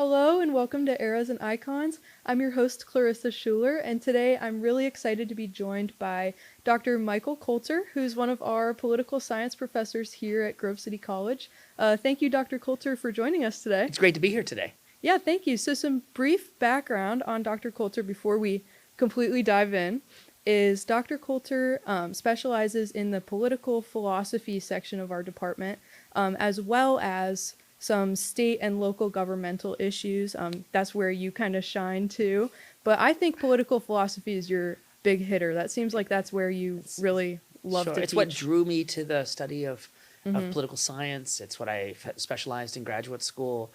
Hello and welcome to Eras and Icons. I'm your host, Clarissa Schuler, and today I'm really excited to be joined by Dr. Michael Coulter, who's one of our political science professors here at Grove City College. Thank you, Dr. Coulter, for joining us today. It's great to be here today. Yeah, thank you. So some brief background on Dr. Coulter before we completely dive in is Dr. Coulter specializes in the political philosophy section of our department, as well as some state and local governmental issues. That's where you kind of shine too. But I think political philosophy is your big hitter. That seems like that's where you really love to It's teach. what drew me to the study of political science. It's what I specialized in graduate school.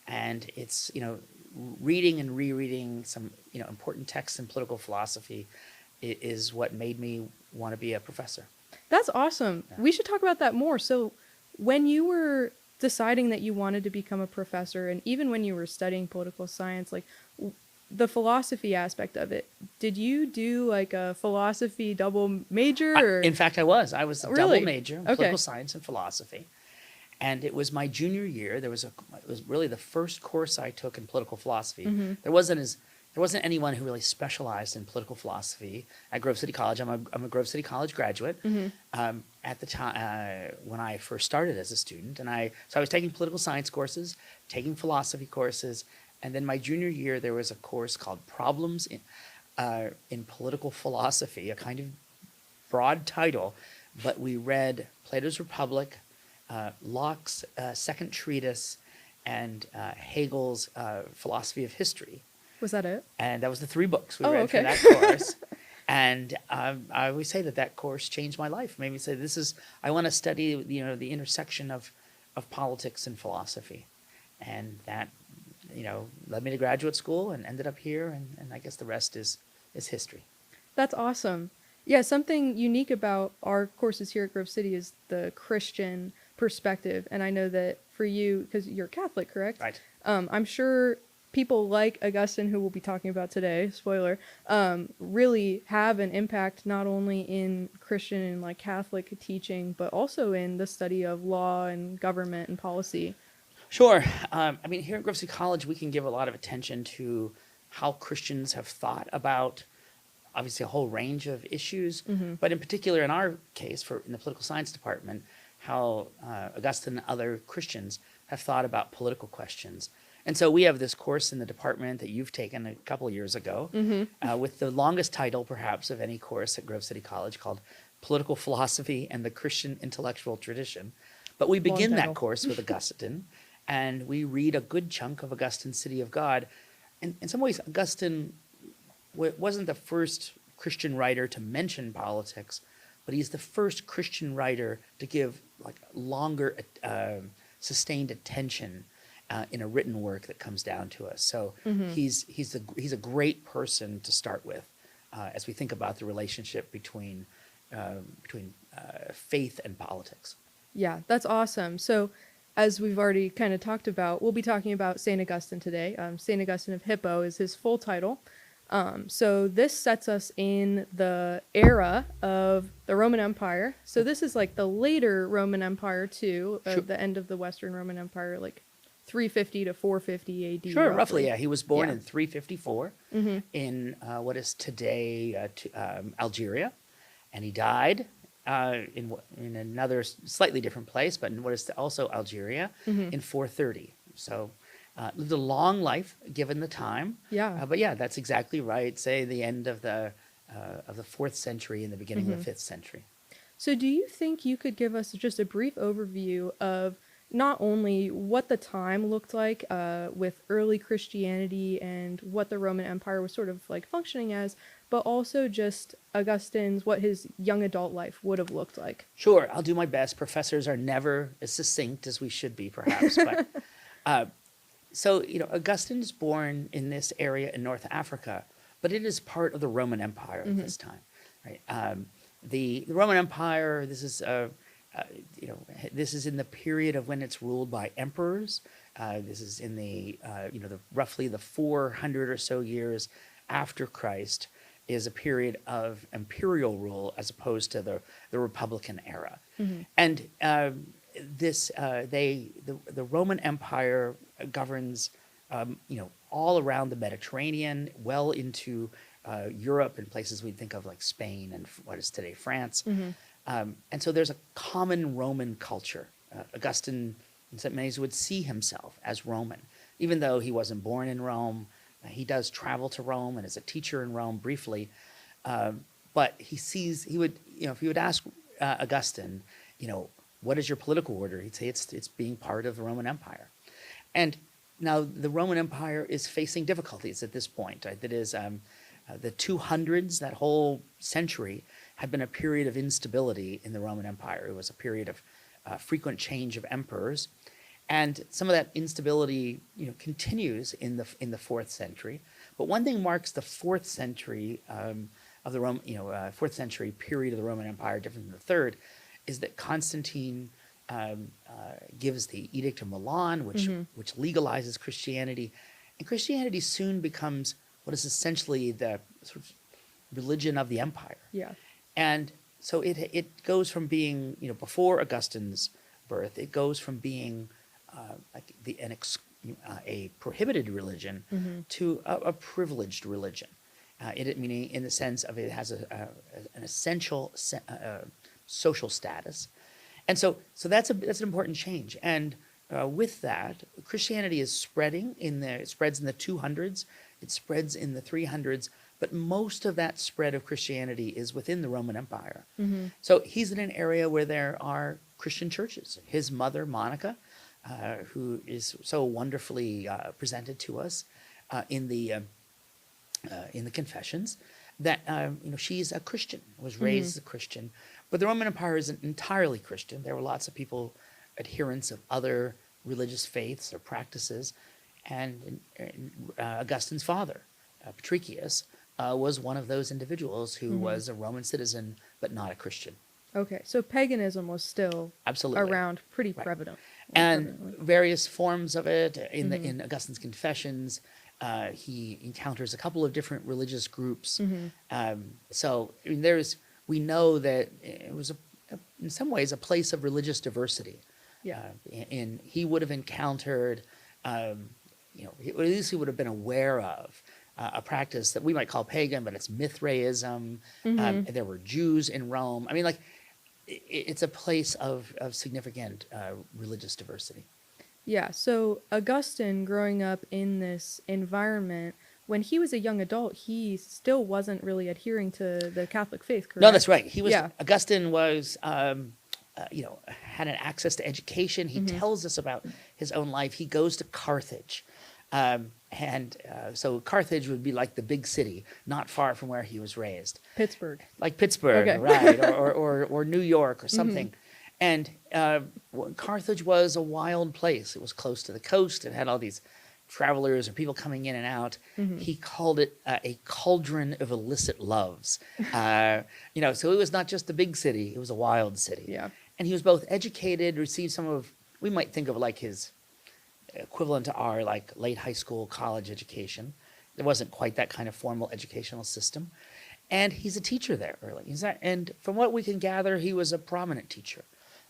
And it's, reading and rereading some, important texts in political philosophy is what made me want to be a professor. That's awesome. Yeah. We should talk about that more. So when you were deciding that you wanted to become a professor, and even when you were studying political science, like the philosophy aspect of it, did you do like a philosophy double major? In fact, I was a Really? double major in political science and philosophy. And it was my junior year. It was really the first course I took in political philosophy. Mm-hmm. There wasn't anyone who really specialized in political philosophy at Grove City College. I'm a Grove City College graduate. Mm-hmm. At the time when I first started as a student, so I was taking political science courses, taking philosophy courses, and then my junior year there was a course called Problems in Political Philosophy, a kind of broad title, but we read Plato's Republic, Locke's Second Treatise, and Hegel's Philosophy of History. Was that it? And that was the three books we read okay. for that course. And I always say that course changed my life. Made me say, I want to study, the intersection of politics and philosophy. And that, led me to graduate school and ended up here. And I guess the rest is history. That's awesome. Yeah, something unique about our courses here at Grove City is the Christian perspective. And I know that for you, because you're Catholic, correct? Right. I'm sure people like Augustine, who we'll be talking about today, spoiler, really have an impact not only in Christian and like Catholic teaching, but also in the study of law and government and policy. Sure. Here at Grove City College, we can give a lot of attention to how Christians have thought about, obviously, a whole range of issues, but in particular, in our case, in the political science department, how Augustine and other Christians have thought about political questions. And so we have this course in the department that you've taken a couple of years ago, with the longest title, perhaps, of any course at Grove City College, called Political Philosophy and the Christian Intellectual Tradition. But we begin that course with Augustine, and we read a good chunk of Augustine's City of God. And in some ways, Augustine wasn't the first Christian writer to mention politics, but he's the first Christian writer to give like longer, sustained attention in a written work that comes down to us. So he's a great person to start with as we think about the relationship between faith and politics. Yeah, that's awesome. So as we've already kind of talked about, we'll be talking about St. Augustine today. St. Augustine of Hippo is his full title. So this sets us in the era of the Roman Empire. So this is like the later Roman Empire too, Sure. the end of the Western Roman Empire, like 350 to 450 AD. Sure, roughly, yeah. He was born in 354 Mm-hmm. in what is today Algeria, and he died in another slightly different place, but in what is also Algeria, in 430. So lived a long life given the time. Yeah. But yeah, that's exactly right. Say the end of the 4th century and the beginning of the 5th century. So do you think you could give us just a brief overview of not only what the time looked like with early Christianity and what the Roman Empire was sort of like functioning as, but also just what his young adult life would have looked like? Sure, I'll do my best. Professors are never as succinct as we should be, perhaps. But so, Augustine is born in this area in North Africa, but it is part of the Roman Empire at this time. Right? The Roman Empire, this is in the period of when it's ruled by emperors. This is in the roughly the 400 or so years after Christ is a period of imperial rule as opposed to the Republican era. And the Roman Empire governs all around the Mediterranean, well into Europe and places we think of like Spain and what is today France. And so there's a common Roman culture. Augustine, in some ways, would see himself as Roman, even though he wasn't born in Rome. He does travel to Rome and is a teacher in Rome briefly. But he would, if you would ask Augustine, what is your political order? He'd say it's being part of the Roman Empire. And now the Roman Empire is facing difficulties at this point. Right? That is, the 200s, that whole century, had been a period of instability in the Roman Empire. It was a period of frequent change of emperors, and some of that instability, continues in the fourth century. But one thing marks the fourth century of the Roman, fourth century period of the Roman Empire, different than the third, is that Constantine gives the Edict of Milan, which legalizes Christianity, and Christianity soon becomes what is essentially the sort of religion of the empire. Yeah. And so it goes from being, before Augustine's birth, it goes from being a prohibited religion to a privileged religion. Meaning in the sense of it has an essential social status. And so that's an important change. And with that, Christianity is spreading it spreads in the 200s, it spreads in the 300s, but most of that spread of Christianity is within the Roman Empire. So he's in an area where there are Christian churches. His mother, Monica, who is so wonderfully presented to us in the Confessions, that she's a Christian, was raised as a Christian. But the Roman Empire isn't entirely Christian. There were lots of people, adherents of other religious faiths or practices, and Augustine's father, Patricius, was one of those individuals who was a Roman citizen but not a Christian. Okay, so paganism was still absolutely around, pretty prevalent. And various forms of it in Augustine's Confessions. He encounters a couple of different religious groups. So we know that it was in some ways a place of religious diversity. Yeah. And he would have encountered, at least he would have been aware of a practice that we might call pagan, but it's Mithraism. There were Jews in Rome. I mean, it's a place of significant religious diversity. Yeah, so Augustine, growing up in this environment, when he was a young adult, he still wasn't really adhering to the Catholic faith, correct? No, that's right. Augustine was, had an access to education. He tells us about his own life. He goes to Carthage. So Carthage would be like the big city, not far from where he was raised. Pittsburgh. Like Pittsburgh, okay. Right, or New York or something. And Carthage was a wild place. It was close to the coast. It had all these travelers or people coming in and out. He called it a cauldron of illicit loves. So it was not just a big city. It was a wild city. Yeah. And he was both educated, received some of, we might think of like his equivalent to our like late high school, college education. There wasn't quite that kind of formal educational system. And he's a teacher there early. And from what we can gather, he was a prominent teacher.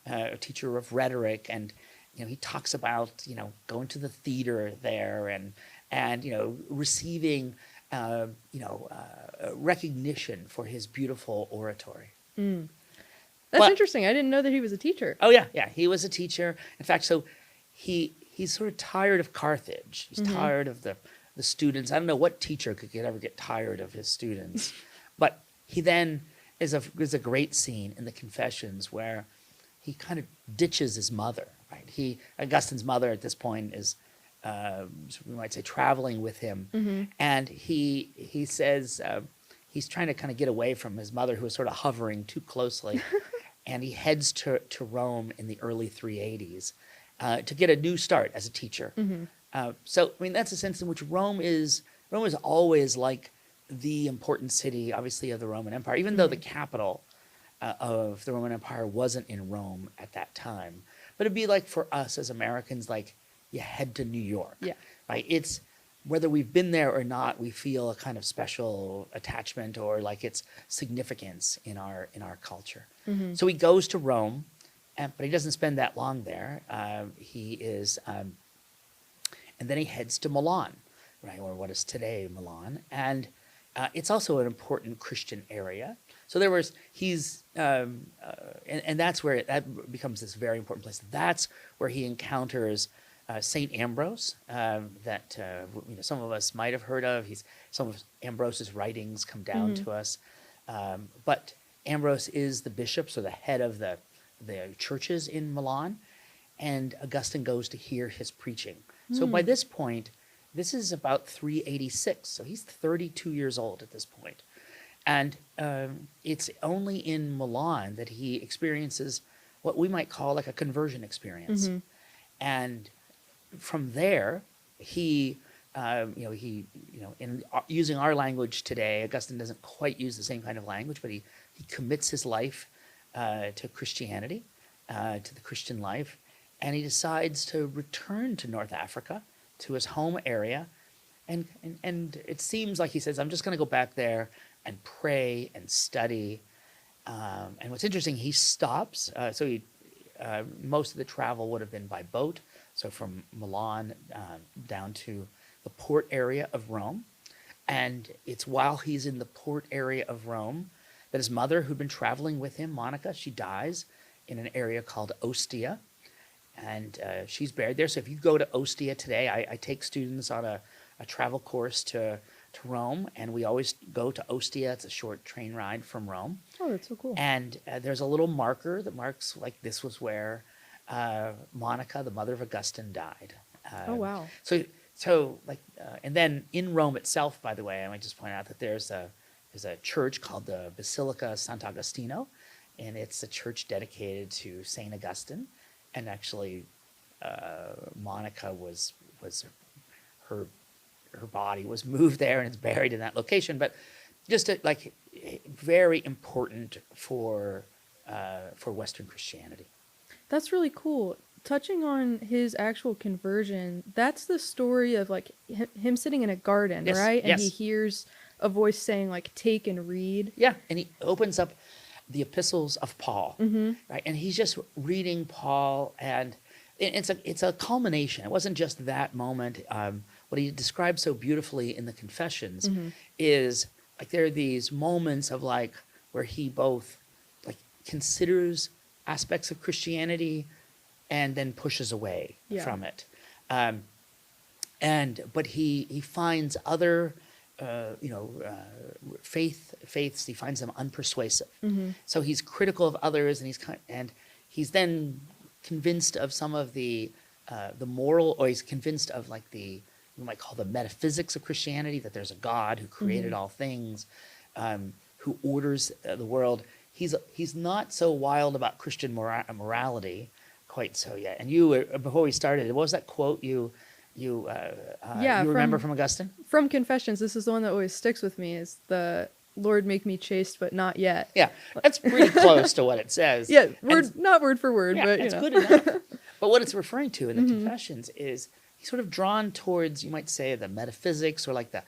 A teacher of rhetoric, and he talks about going to the theater there and receiving recognition for his beautiful oratory. That's interesting. I didn't know that he was a teacher. Oh yeah, he was a teacher. In fact, so he's sort of tired of Carthage. He's tired of the students. I don't know what teacher could ever get tired of his students, but he then is a great scene in the Confessions where he kind of ditches his mother, right? Augustine's mother at this point is, we might say, traveling with him. And he says he's trying to kind of get away from his mother, who is sort of hovering too closely. And he heads to Rome in the early 380s to get a new start as a teacher. So, I mean, that's a sense in which Rome is always like the important city, obviously, of the Roman Empire, even though the capital of the Roman Empire wasn't in Rome at that time. But it'd be like for us as Americans, like you head to New York. Yeah. Right? It's whether we've been there or not, we feel a kind of special attachment or like its significance in our culture. So he goes to Rome, but he doesn't spend that long there. He is and then he heads to Milan, right, or what is today Milan, and it's also an important Christian area. So and that's where that becomes this very important place. That's where he encounters Saint Ambrose, that some of us might have heard of. Some of Ambrose's writings come down to us, but Ambrose is the bishop, so the head of the churches in Milan, and Augustine goes to hear his preaching. So by this point, this is about 386, so he's 32 years old at this point. And it's only in Milan that he experiences what we might call like a conversion experience. And from there, he, in using our language today, Augustine doesn't quite use the same kind of language, but he commits his life to Christianity, to the Christian life, and he decides to return to North Africa, to his home area, and it seems like he says, I'm just going to go back there and pray and study. And what's interesting, he stops. Most of the travel would have been by boat, so from Milan down to the port area of Rome. And it's while he's in the port area of Rome that his mother, who'd been traveling with him, Monica, she dies in an area called Ostia. And she's buried there. So if you go to Ostia today, I take students on a travel course to Rome, and we always go to Ostia. It's a short train ride from Rome. Oh, that's so cool. And there's a little marker that marks, like, this was where Monica, the mother of Augustine, died. Oh, wow. And then in Rome itself, by the way, I might just point out that there's a church called the Basilica Sant'Agostino, and it's a church dedicated to Saint Augustine. And actually, Monica was her body was moved there and it's buried in that location. But just very important for Western Christianity. That's really cool. Touching on his actual conversion, that's the story of like him sitting in a garden, Yes, right? And yes. he hears a voice saying like, take and read. Yeah, and he opens up the epistles of Paul, right? And he's just reading Paul, and it's a culmination. It wasn't just that moment. What he describes so beautifully in the Confessions is like there are these moments of like where he both like considers aspects of Christianity and then pushes away from it. But he finds other faiths. He finds them unpersuasive. So he's critical of others, and he's then convinced of some of the moral, or he's convinced of like we might call the metaphysics of Christianity, that there's a God who created all things, who orders the world. He's not so wild about Christian morality quite so yet. And before we started, what was that quote you remember from Augustine? From Confessions, this is the one that always sticks with me, is the Lord make me chaste, but not yet. Yeah, that's pretty close to what it says. Yeah, not word for word, but it's good enough. But what it's referring to in the Confessions is he's sort of drawn towards, you might say, the metaphysics, or like the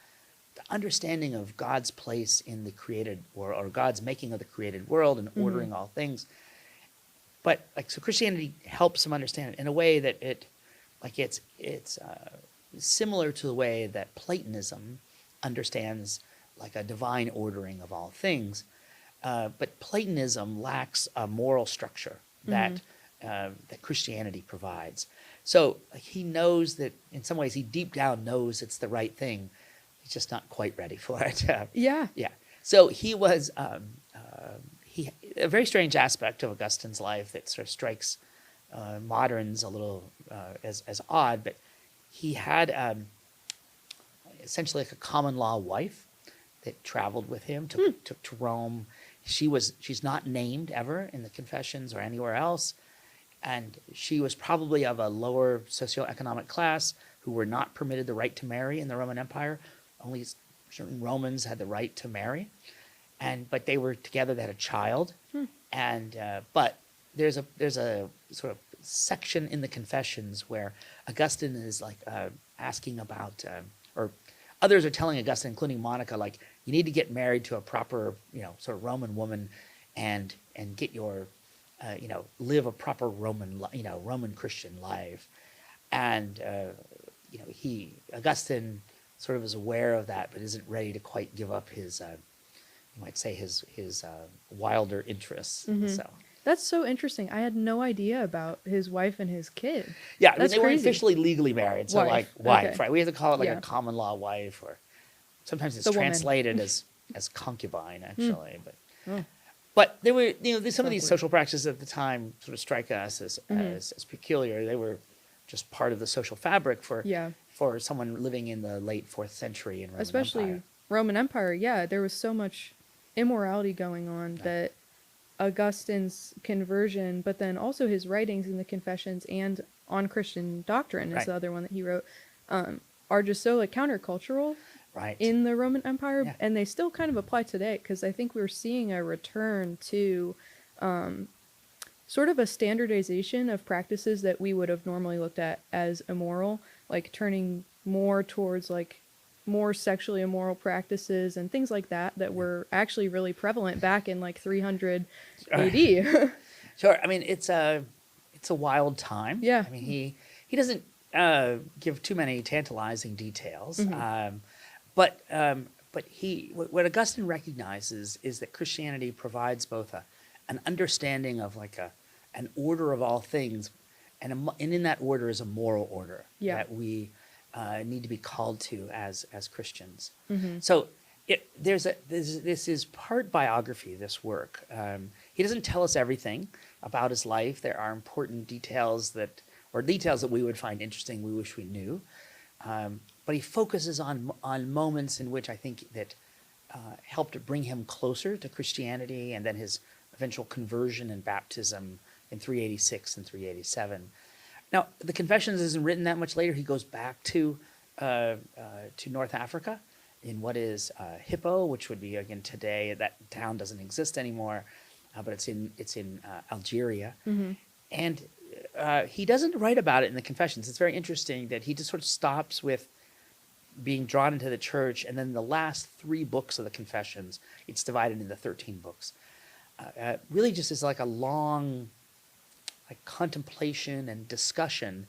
understanding of God's place in the created world, or God's making of the created world and ordering all things. But so Christianity helps him understand it in a way that it's similar to the way that Platonism understands like a divine ordering of all things. But Platonism lacks a moral structure that Christianity provides. So he knows that in some ways he deep down knows it's the right thing. He's just not quite ready for it. Yeah. So he was a very strange aspect of Augustine's life that sort of strikes moderns a little as odd, but he had essentially like a common law wife that traveled with him to Rome. She's not named ever in the Confessions or anywhere else, and she was probably of a lower socioeconomic class who were not permitted the right to marry in the Roman Empire. Only certain Romans had the right to marry, but they were together. They had a child, but there's a sort of section in the Confessions where Augustine is like asking about, or others are telling Augustine, including Monica, like, you need to get married to a proper, sort of Roman woman, and get your, live a proper Roman Christian life. And Augustine sort of is aware of that, but isn't ready to quite give up his, you might say, his wilder interests. So That's so interesting. I had no idea about his wife and his kid. yeah, I mean, That's they weren't crazy. officially legally married, so like wife, Okay. right? We have to call it like Yeah. a common law wife, or sometimes it's The woman. translated as concubine, actually. Oh. But there were, some of these Sounds social practices at the time sort of strike us as peculiar. They were just part of the social fabric Yeah. for someone living in the late 4th century in Roman Especially Empire. Roman Empire. Yeah, there was so much immorality going on that Augustine's conversion, but then also his writings in the Confessions and On Christian Doctrine is Right. the other one that he wrote, are just so like countercultural Right. in the Roman Empire, Yeah. and they still kind of apply today because I think we're seeing a return to sort of a standardization of practices that we would have normally looked at as immoral, like turning more towards like more sexually immoral practices and things like that were actually really prevalent back in like 300 AD. Sure. I mean, it's a wild time. Yeah. I mean, he doesn't give too many tantalizing details. But what Augustine recognizes is that Christianity provides both an understanding of like an order of all things, and in that order is a moral order Yeah. that we need to be called to as Christians. Mm-hmm. So this is part biography, this work. He doesn't tell us everything about his life. There are important details that we would find interesting, we wish we knew. But he focuses on moments in which I think that helped to bring him closer to Christianity, and then his eventual conversion and baptism in 386 and 387. Now, the Confessions isn't written that much later. He goes back to North Africa in what is Hippo, which would be, again, today, that town doesn't exist anymore, but it's in Algeria. Mm-hmm. And he doesn't write about it in the Confessions. It's very interesting that he just sort of stops with being drawn into the church, and then the last 3 books of the Confessions, it's divided into 13 books. Really just is like a long contemplation and discussion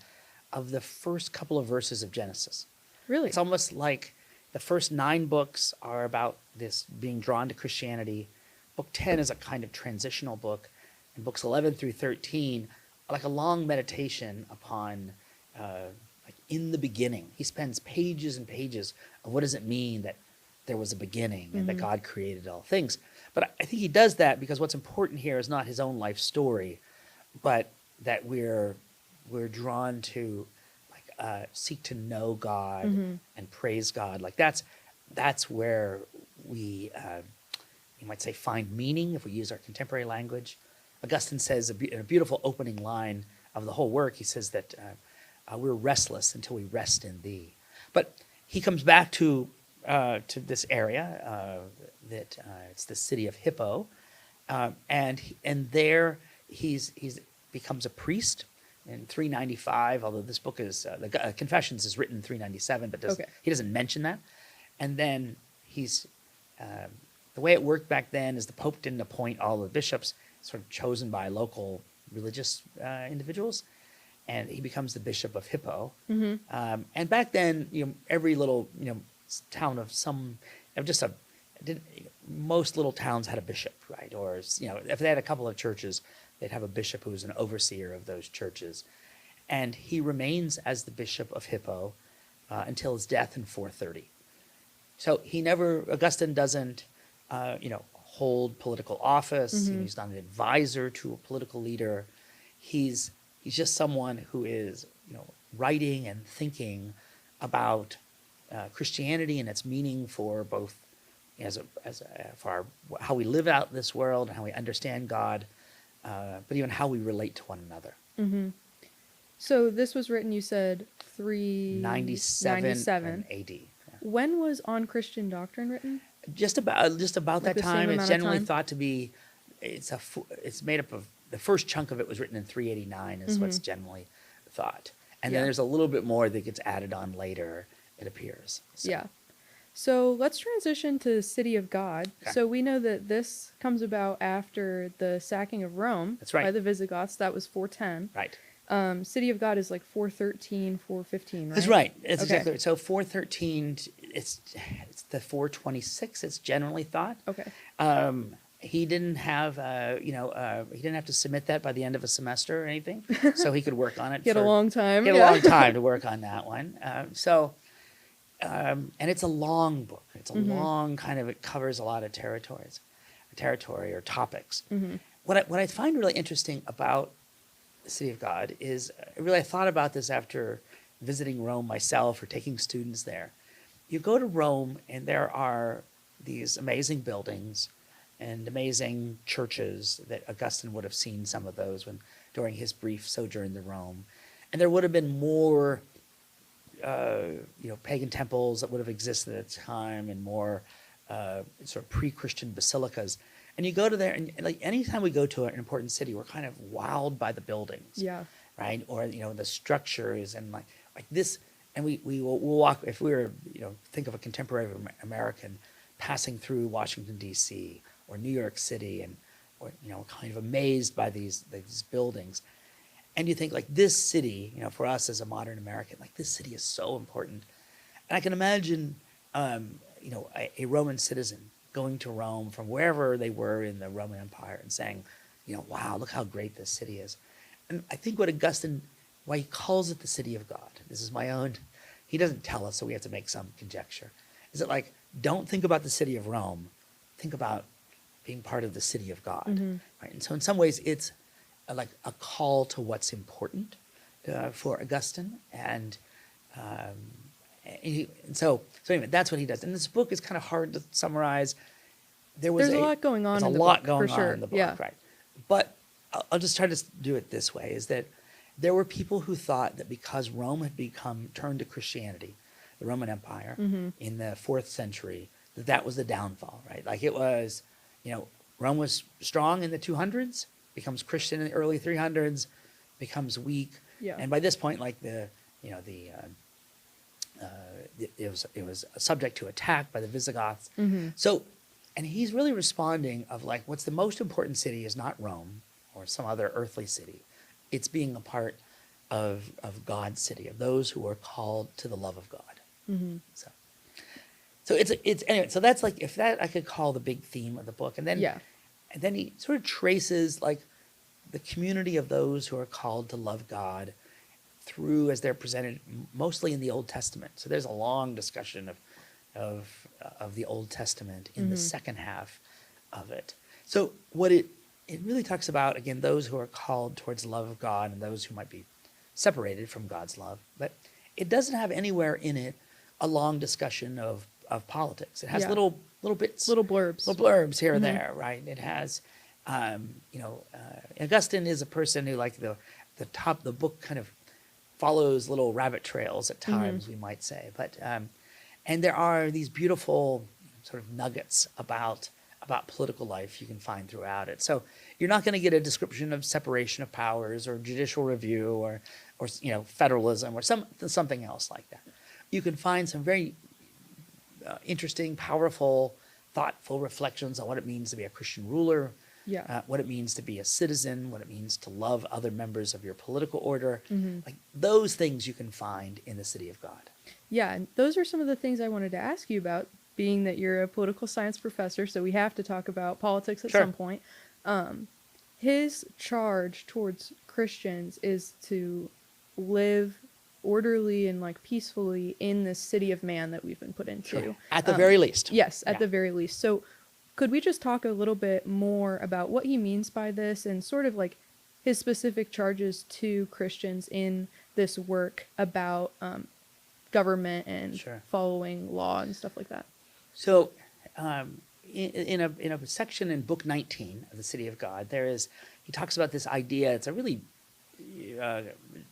of the first couple of verses of Genesis. Really? It's almost like the first 9 books are about this being drawn to Christianity. Book 10 is a kind of transitional book, and books 11 through 13 are like a long meditation upon in the beginning. He spends pages and pages of what does it mean that there was a beginning and that God created all things. But I think he does that because what's important here is not his own life story, but that we're drawn to seek to know God and praise God. Like that's where we you might say find meaning if we use our contemporary language. Augustine says in a beautiful opening line of the whole work, he says that we're restless until we rest in thee. But he comes back to this area that it's the city of Hippo, and there he's becomes a priest in 395. Although this book is the Confessions is written in 397, but he doesn't mention that. And then he's the way it worked back then is the Pope didn't appoint all the bishops, sort of chosen by local religious individuals. And he becomes the bishop of Hippo. And back then, every little town of most little towns had a bishop, right? Or if they had a couple of churches, they'd have a bishop who was an overseer of those churches. And he remains as the bishop of Hippo until his death in 430. So Augustine doesn't, hold political office. He's not an advisor to a political leader. He's just someone who is, writing and thinking about Christianity and its meaning for both for how we live out this world and how we understand God, but even how we relate to one another. So this was written, you said, 397 AD. Yeah. When was On Christian Doctrine written? Just about that the time. same It's amount of generally time? thought to be. It's made up of the first chunk of it was written in 389 is what's generally thought, and then Yeah. there's a little bit more that gets added on later. It appears. So. Yeah. So let's transition to City of God. Okay. So we know that this comes about after the sacking of Rome That's right. by the Visigoths. That was 410. Right. City of God is like 413, 415, right? That's right. It's Okay. exactly right. So 413, it's the 426. It's generally thought. Okay. He didn't have, he didn't have to submit that by the end of a semester or anything, so he could work on it. He had a long time. He had a Yeah. long time to work on that one. And it's a long book. It's a long kind of. It covers a lot of territory or topics. What I find really interesting about the City of God is, really, I thought about this after visiting Rome myself or taking students there. You go to Rome and there are these amazing buildings and amazing churches that Augustine would have seen some of those during his brief sojourn in Rome. And there would have been more, pagan temples that would have existed at the time, and more sort of pre-Christian basilicas. And you go to there, and like anytime we go to an important city, we're kind of wowed by the buildings, Yeah. right? Or the structures and like this. And we'll walk, if we were, think of a contemporary American passing through Washington D.C. or New York City, or kind of amazed by these buildings. And you think, like, this city, for us as a modern American, like, this city is so important. And I can imagine, a Roman citizen going to Rome from wherever they were in the Roman Empire and saying, wow, look how great this city is. And I think why he calls it the City of God, this is my own, he doesn't tell us, so we have to make some conjecture, is that, like, don't think about the city of Rome, think about being part of the city of God, right? And so in some ways it's like a call to what's important for Augustine, and so anyway, that's what he does. And this book is kind of hard to summarize. There's a lot going on in the book. There's a lot going for on sure. in the book, Yeah. right? But I'll just try to do it this way, is that there were people who thought that because Rome had turned to Christianity, the Roman Empire, in the 4th century, that was the downfall, right? Like, it was, Rome was strong in the 200s, becomes Christian in the early 300s, becomes weak. Yeah. And by this point, like, it was subject to attack by the Visigoths. So, and he's really responding of, like, what's the most important city is not Rome or some other earthly city. It's being a part of God's city, of those who are called to the love of God. So it's anyway. So that's, like, if that I could call the big theme of the book, and then he sort of traces, like, the community of those who are called to love God through, as they're presented mostly in the Old Testament. So there's a long discussion of the Old Testament in the second half of it. So what it really talks about, again, those who are called towards the love of God and those who might be separated from God's love. But it doesn't have anywhere in it a long discussion of politics. It has little bits, Little blurbs. little blurbs here or there, right? It has, Augustine is a person who, like, the book kind of follows little rabbit trails at times, we might say. But and there are these beautiful sort of nuggets about political life you can find throughout it. So you're not going to get a description of separation of powers or judicial review or federalism or something else like that. You can find some very interesting, powerful, thoughtful reflections on what it means to be a Christian ruler, what it means to be a citizen, what it means to love other members of your political order. Like, those things you can find in the City of God. Yeah, and those are some of the things I wanted to ask you about, being that you're a political science professor, so we have to talk about politics at some point. His charge towards Christians is to live orderly and, like, peacefully in this city of man that we've been put into. At the very least. Yes, at the very least. So could we just talk a little bit more about what he means by this, and sort of, like, his specific charges to Christians in this work about government and following law and stuff like that? So in a section in Book 19 of the City of God, he talks about this idea. It's a really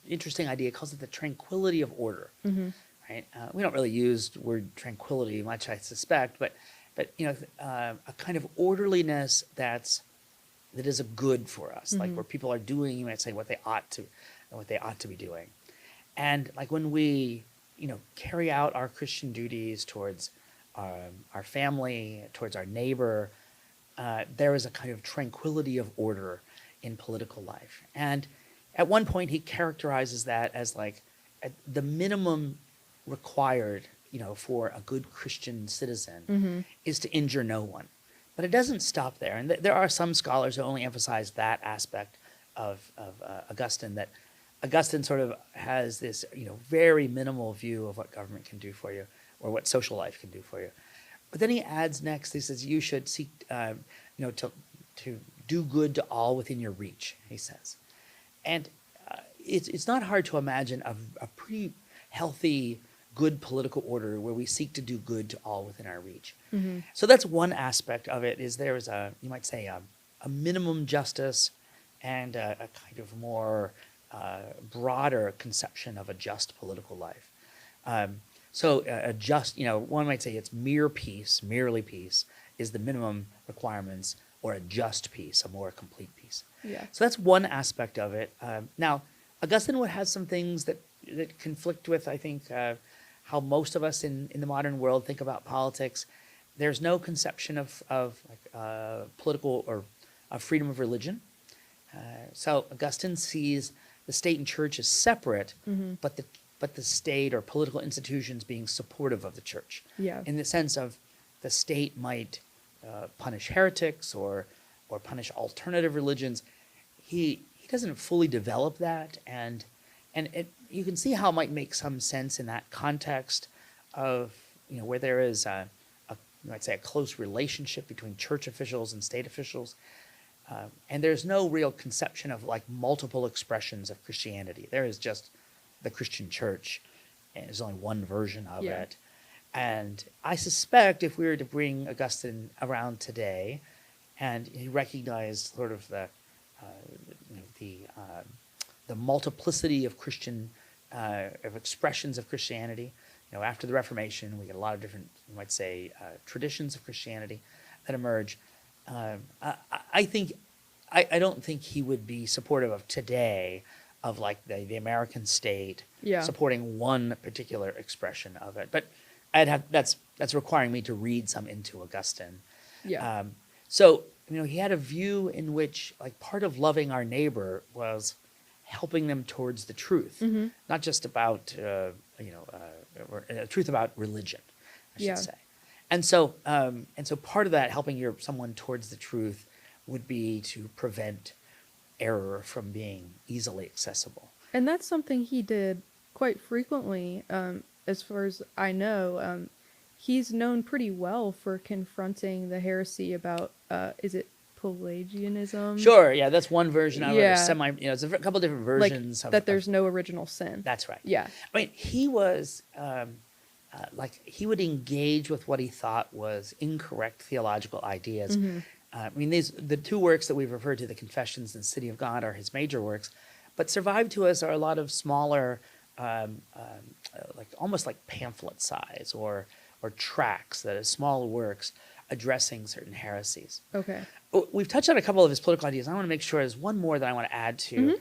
interesting idea. He calls it the tranquility of order. Right? We don't really use the word tranquility much, I suspect, but a kind of orderliness that is a good for us, like, where people are doing, you might say, what they ought to be doing. And, like, when we carry out our Christian duties towards our family, towards our neighbor, there is a kind of tranquility of order in political life. And at one point he characterizes that as like the minimum required, for a good Christian citizen is to injure no one. But it doesn't stop there. And there are some scholars who only emphasize that aspect of Augustine, that Augustine sort of has this, very minimal view of what government can do for you or what social life can do for you. But then he adds next, he says, you should seek, to do good to all within your reach, he says. And it's not hard to imagine a pretty healthy, good political order where we seek to do good to all within our reach. So that's one aspect of it, is there is you might say, a minimum justice and a kind of more broader conception of a just political life. So a just, one might say it's merely peace is the minimum requirements, or a just peace, a more complete peace. Yeah. So that's one aspect of it. Now, Augustine would have some things that conflict with, I think, how most of us in the modern world think about politics. There's no conception of political or freedom of religion. So Augustine sees the state and church as separate, but the state or political institutions being supportive of the church. Yeah. In the sense of the state might punish heretics or punish alternative religions. He doesn't fully develop that, and you can see how it might make some sense in that context of where there is you might say a close relationship between church officials and state officials, and there's no real conception of like multiple expressions of Christianity. There is just the Christian church, and there's only one version of it. And I suspect if we were to bring Augustine around today, and he recognized sort of the multiplicity of Christian of expressions of Christianity. After the Reformation, we get a lot of different, you might say, traditions of Christianity that emerge. I don't think he would be supportive of today of like the American state supporting one particular expression of it, but that's requiring me to read some into Augustine. Yeah. So he had a view in which like part of loving our neighbor was helping them towards the truth, not just about truth about religion, I should say. And so part of that helping someone towards the truth would be to prevent error from being easily accessible. And that's something he did quite frequently. As far as I know, he's known pretty well for confronting the heresy about, is it Pelagianism? Sure, yeah, that's one version of it. Yeah. It's a couple different versions that there's no original sin. That's right. Yeah. I mean, he was he would engage with what he thought was incorrect theological ideas. I mean, the two works that we've referred to, the Confessions and City of God, are his major works, but survived to us are a lot of smaller, like almost like pamphlet size or tracts that are small works addressing certain heresies. Okay. We've touched on a couple of his political ideas. I want to make sure there's one more that I want to add to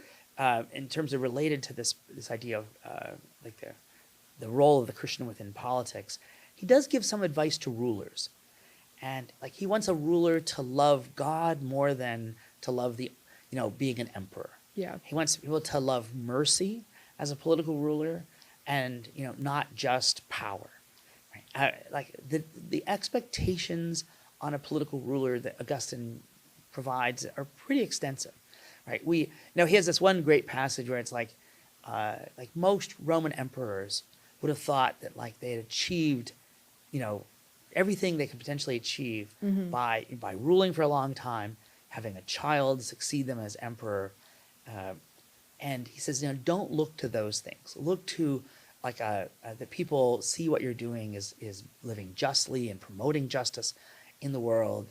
in terms of related to this idea of like the role of the Christian within politics. He does give some advice to rulers. And like he wants a ruler to love God more than to love being an emperor. Yeah. He wants people to love mercy as a political ruler, and not just power. Right? Like the expectations on a political ruler that Augustine provides are pretty extensive. Right? He has this one great passage where it's like most Roman emperors would have thought that like they had achieved, everything they could potentially achieve by ruling for a long time, having a child succeed them as emperor. And he says, don't look to those things. Look to like that people see what you're doing is living justly and promoting justice in the world.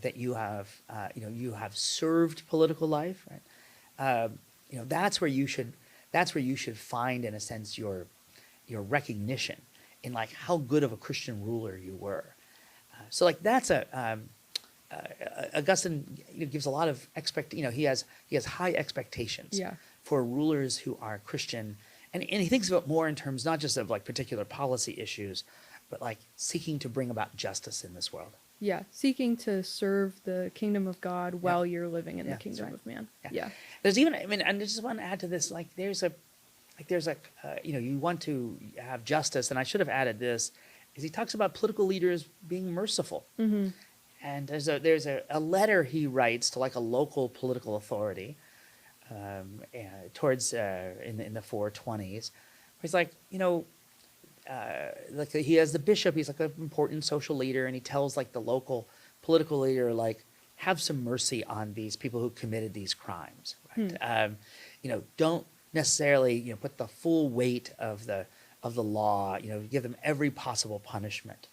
That you have served political life. Right? That's where you should find, in a sense, your recognition in like how good of a Christian ruler you were. So like that's Augustine gives a lot of he has high expectations for rulers who are Christian, and he thinks of it more in terms not just of like particular policy issues, but like seeking to bring about justice in this world. Yeah, seeking to serve the kingdom of God Yeah. while you're living in Yeah, the that's kingdom right. of man. Yeah. Yeah. There's even, I mean, and I just want to add to this, like there's a, you know, you want to have justice, and I should have added this, is he talks about political leaders being merciful. Mm-hmm. And there's a letter he writes to like a local political authority, towards in the 420s. He's like, you know, like he has the bishop. He's like an important social leader, and he tells like the local political leader, like, have some mercy on these people who committed these crimes. Right? You know, don't necessarily, you know, put the full weight of the law. You know, give them every possible punishment,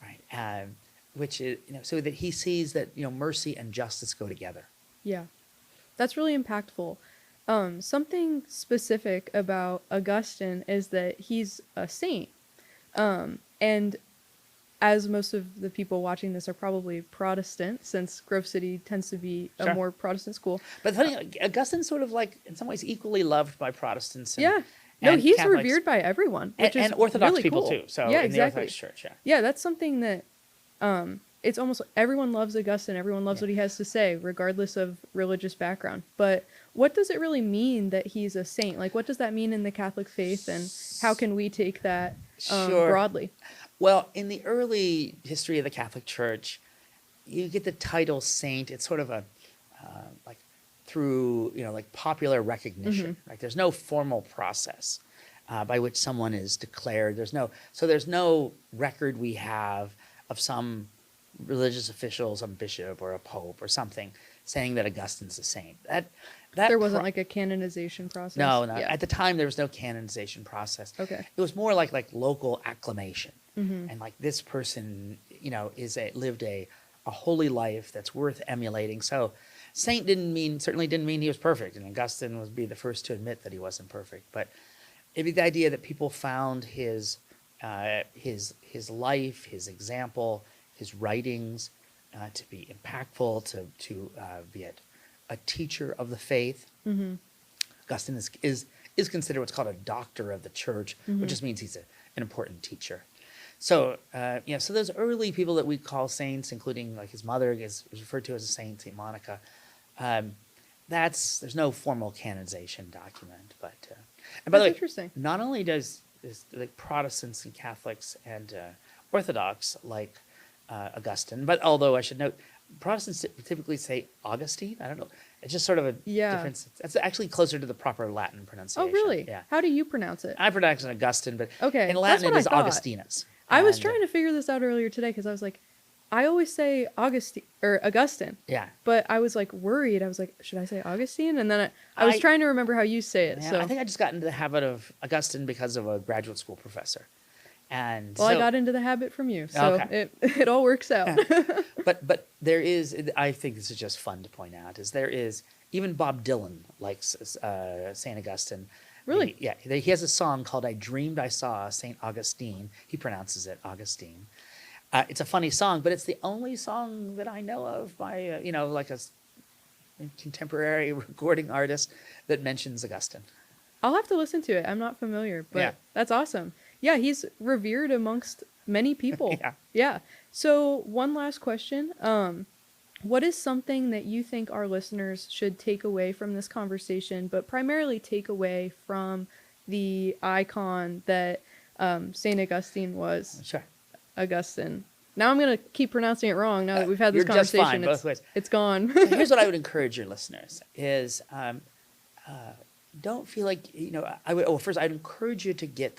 right? Which is, you know, so that he sees that, you know, mercy and justice go together. Yeah. That's really impactful. Something specific about Augustine is that he's a saint. And as most of the people watching this are probably Protestant, since Grove City tends to be a Sure. more Protestant school. But funny, Augustine's sort of like in some ways equally loved by Protestants and, Yeah. No, and he's Catholics, revered by everyone, which is and Orthodox really people cool. too. So yeah, in the exactly. Orthodox Church, yeah. Yeah, that's something that it's almost everyone loves Augustine, everyone loves Yeah. what he has to say, regardless of religious background. But what does it really mean that he's a saint? Like, what does that mean in the Catholic faith, and how can we take that Sure. broadly? Well, in the early history of the Catholic Church, you get the title saint. It's sort of a like through, you know, like popular recognition. Right? There's no formal process by which someone is declared. There's no record we have of some religious official, some bishop or a pope or something saying that Augustine's a saint. That There wasn't like a canonization process. no. Yeah. At the time, there was no canonization process. Okay. It was more like local acclamation, and like this person, you know, lived a holy life that's worth emulating. So, saint certainly didn't mean he was perfect, and Augustine would be the first to admit that he wasn't perfect. But it'd be the idea that people found his life, his example, his writings to be impactful, to be a teacher of the faith. Augustine is considered what's called a doctor of the church, which just means he's an important teacher. So so those early people that we call saints, including like his mother is referred to as a saint, Saint Monica. There's no formal canonization document, but and by the That's way, interesting. not only does like Protestants and Catholics and Orthodox like Augustine, but although I should note, Protestants typically say Augustine. I don't know. It's just sort of a difference. It's actually closer to the proper Latin pronunciation. Oh, really? Yeah. How do you pronounce it? I pronounce it Augustine, but Okay, in that's Latin what it I is thought. Augustinus. I was And, trying to figure this out earlier today because I was like, I always say Augustine or Augustine, Yeah. but I was like worried. I was like, should I say Augustine? And then I was trying to remember how you say it. Yeah, So I think I just got into the habit of Augustine because of a graduate school professor. And well, so, I got into the habit from you, so Okay. it all works out. but there is, I think this is just fun to point out, is there is, even Bob Dylan likes St. Augustine. Really? He has a song called I Dreamed I Saw St. Augustine. He pronounces it Augustine. It's a funny song, but it's the only song that I know of by, like a contemporary recording artist that mentions Augustine. I'll have to listen to it. I'm not familiar, but Yeah. that's awesome. Yeah, he's revered amongst many people. Yeah. Yeah. So one last question. What is something that you think our listeners should take away from this conversation, but primarily take away from the icon that St. Augustine was? Sure. Augustine. Now I'm going to keep pronouncing it wrong now that we've had this You're just conversation. fine both ways. It's gone. Here's what I would encourage your listeners is don't feel like, first I'd encourage you to get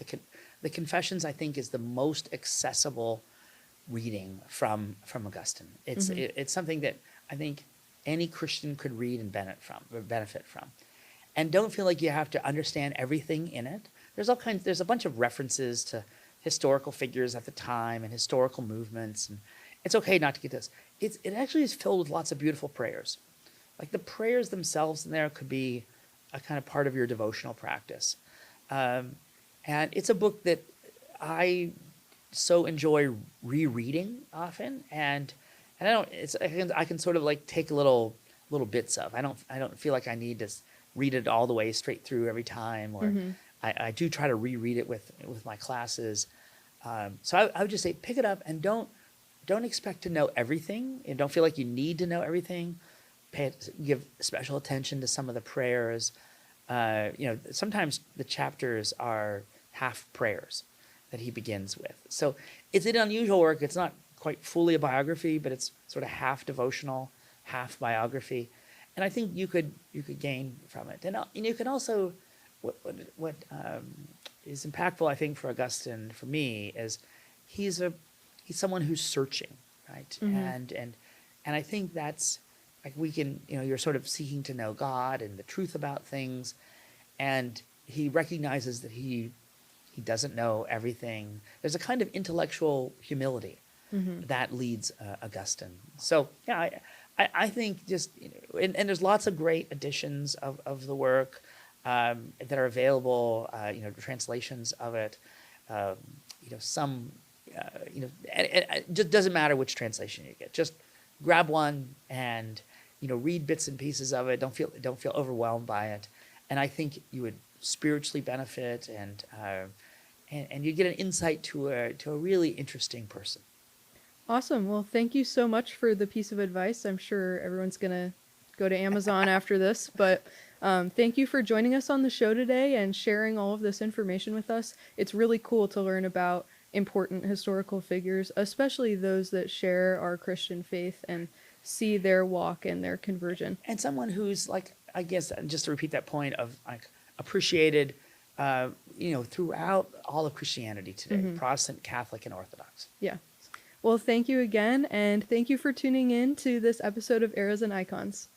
the Confessions. I think is the most accessible reading from Augustine. It's something that I think any Christian could read and benefit from. And don't feel like you have to understand everything in it. There's a bunch of references to historical figures at the time and historical movements, and it's okay not to get this. It actually is filled with lots of beautiful prayers. Like the prayers themselves in there could be a kind of part of your devotional practice. And it's a book that I so enjoy rereading often, and I can sort of like take little bits of. I don't feel like I need to read it all the way straight through every time, or I do try to reread it with my classes. So I would just say pick it up and don't don't expect to know everything, and don't feel like you need to know everything. Give special attention to some of the prayers. Sometimes the chapters are half prayers that he begins with. So it's an unusual work. It's not quite fully a biography, but it's sort of half devotional, half biography. And I think you could gain from it. And you can also, what is impactful, I think, for Augustine, for me, is he's someone who's searching, right? And I think that's, like, we can, you're sort of seeking to know God and the truth about things, and he recognizes that he doesn't know everything. There's a kind of intellectual humility that leads Augustine. So yeah, I think just, and there's lots of great editions of the work that are available. Translations of it. Some. It just doesn't matter which translation you get. Just grab one and read bits and pieces of it. Don't feel overwhelmed by it, and I think you would spiritually benefit, and you get an insight to a really interesting person. Awesome. Well, thank you so much for the piece of advice. I'm sure everyone's going to go to Amazon after this, but thank you for joining us on the show today and sharing all of this information with us. It's really cool to learn about important historical figures, especially those that share our Christian faith, and see their walk and their conversion. And someone who's, like, I guess, just to repeat that point, of like appreciated, throughout all of Christianity today, Protestant, Catholic, and Orthodox. Yeah. Well, thank you again, and thank you for tuning in to this episode of Eras and Icons.